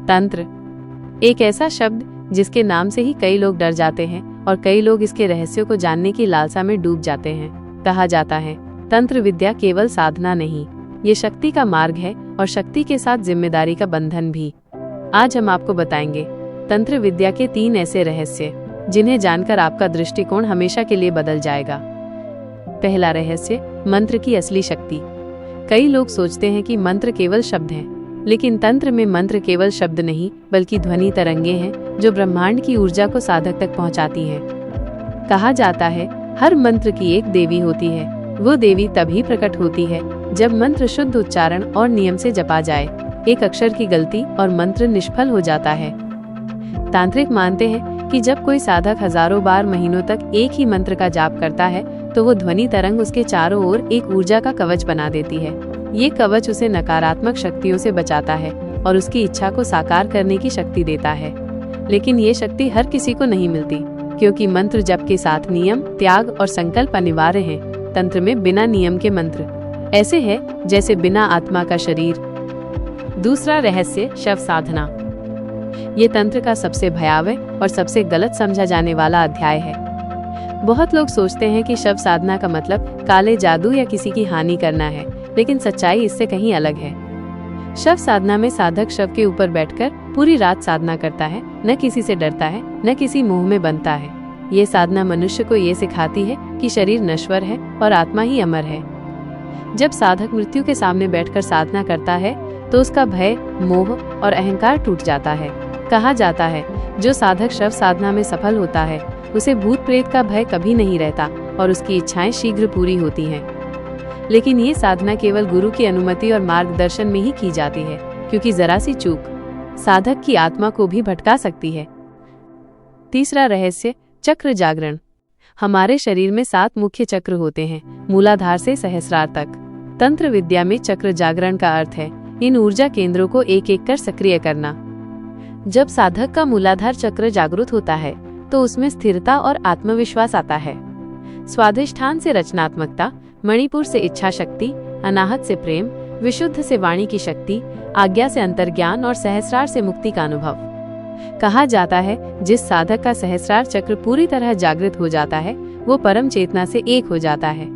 तंत्र एक ऐसा शब्द जिसके नाम से ही कई लोग डर जाते हैं और कई लोग इसके रहस्यों को जानने की लालसा में डूब जाते हैं। कहा जाता है तंत्र विद्या केवल साधना नहीं, ये शक्ति का मार्ग है और शक्ति के साथ जिम्मेदारी का बंधन भी। आज हम आपको बताएंगे तंत्र विद्या के 3 ऐसे रहस्य जिन्हें जानकर आपका दृष्टिकोण हमेशा के लिए बदल जाएगा। पहला रहस्य, मंत्र की असली शक्ति। कई लोग सोचते हैं कि मंत्र केवल शब्द हैं, लेकिन तंत्र में मंत्र केवल शब्द नहीं बल्कि ध्वनि तरंगे हैं जो ब्रह्मांड की ऊर्जा को साधक तक पहुंचाती हैं। कहा जाता है हर मंत्र की एक देवी होती है। वो देवी तभी प्रकट होती है जब मंत्र शुद्ध उच्चारण और नियम से जपा जाए। एक अक्षर की गलती और मंत्र निष्फल हो जाता है। तांत्रिक मानते हैं कि जब कोई साधक हजारों बार महीनों तक एक ही मंत्र का जाप करता है तो वो ध्वनि तरंग उसके चारों ओर एक ऊर्जा का कवच बना देती है। ये कवच उसे नकारात्मक शक्तियों से बचाता है और उसकी इच्छा को साकार करने की शक्ति देता है। लेकिन ये शक्ति हर किसी को नहीं मिलती, क्योंकि मंत्र जप के साथ नियम, त्याग और संकल्प अनिवार्य है। तंत्र में बिना नियम के मंत्र ऐसे हैं जैसे बिना आत्मा का शरीर। दूसरा रहस्य, शव साधना। ये तंत्र का सबसे भयावह और सबसे गलत समझा जाने वाला अध्याय है। बहुत लोग सोचते हैं कि शव साधना का मतलब काले जादू या किसी की हानि करना है, लेकिन सच्चाई इससे कहीं अलग है। शव साधना में साधक शव के ऊपर बैठकर पूरी रात साधना करता है, न किसी से डरता है, न किसी मोह में बंधता है। ये साधना मनुष्य को ये सिखाती है कि शरीर नश्वर है और आत्मा ही अमर है। जब साधक मृत्यु के सामने बैठकर साधना करता है तो उसका भय, मोह और अहंकार टूट जाता है। कहा जाता है जो साधक शव साधना में सफल होता है उसे भूत प्रेत का भय कभी नहीं रहता और उसकी इच्छाएं शीघ्र पूरी होती हैं। लेकिन ये साधना केवल गुरु की अनुमति और मार्गदर्शन में ही की जाती है, क्योंकि जरा सी चूक साधक की आत्मा को भी भटका सकती है। तीसरा रहस्य, चक्र जागरण। हमारे शरीर में 7 मुख्य चक्र होते हैं, मूलाधार से सहस्रार तक। तंत्र विद्या में चक्र जागरण का अर्थ है इन ऊर्जा केंद्रों को एक एक कर सक्रिय करना। जब साधक का मूलाधार चक्र जागृत होता है तो उसमें स्थिरता और आत्मविश्वास आता है। स्वाधिष्ठान से रचनात्मकता, मणिपुर से इच्छा शक्ति, अनाहत से प्रेम, विशुद्ध से वाणी की शक्ति, आज्ञा से अंतर्ज्ञान और सहस्रार से मुक्ति का अनुभव। कहा जाता है जिस साधक का सहस्रार चक्र पूरी तरह जागृत हो जाता है वो परम चेतना से एक हो जाता है।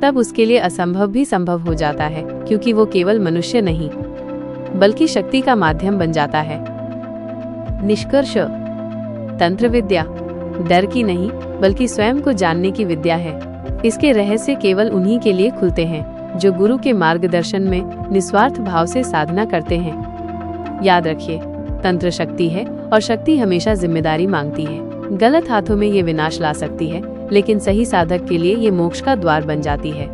तब उसके लिए असंभव भी संभव हो जाता है, क्योंकि वो केवल मनुष्य नहीं बल्कि शक्ति का माध्यम बन जाता है। निष्कर्ष, तंत्र विद्या डर की नहीं बल्कि स्वयं को जानने की विद्या है। इसके रहस्य केवल उन्हीं के लिए खुलते हैं जो गुरु के मार्गदर्शन में निस्वार्थ भाव से साधना करते हैं। याद रखिए, तंत्र शक्ति है और शक्ति हमेशा जिम्मेदारी मांगती है। गलत हाथों में ये विनाश ला सकती है, लेकिन सही साधक के लिए ये मोक्ष का द्वार बन जाती है।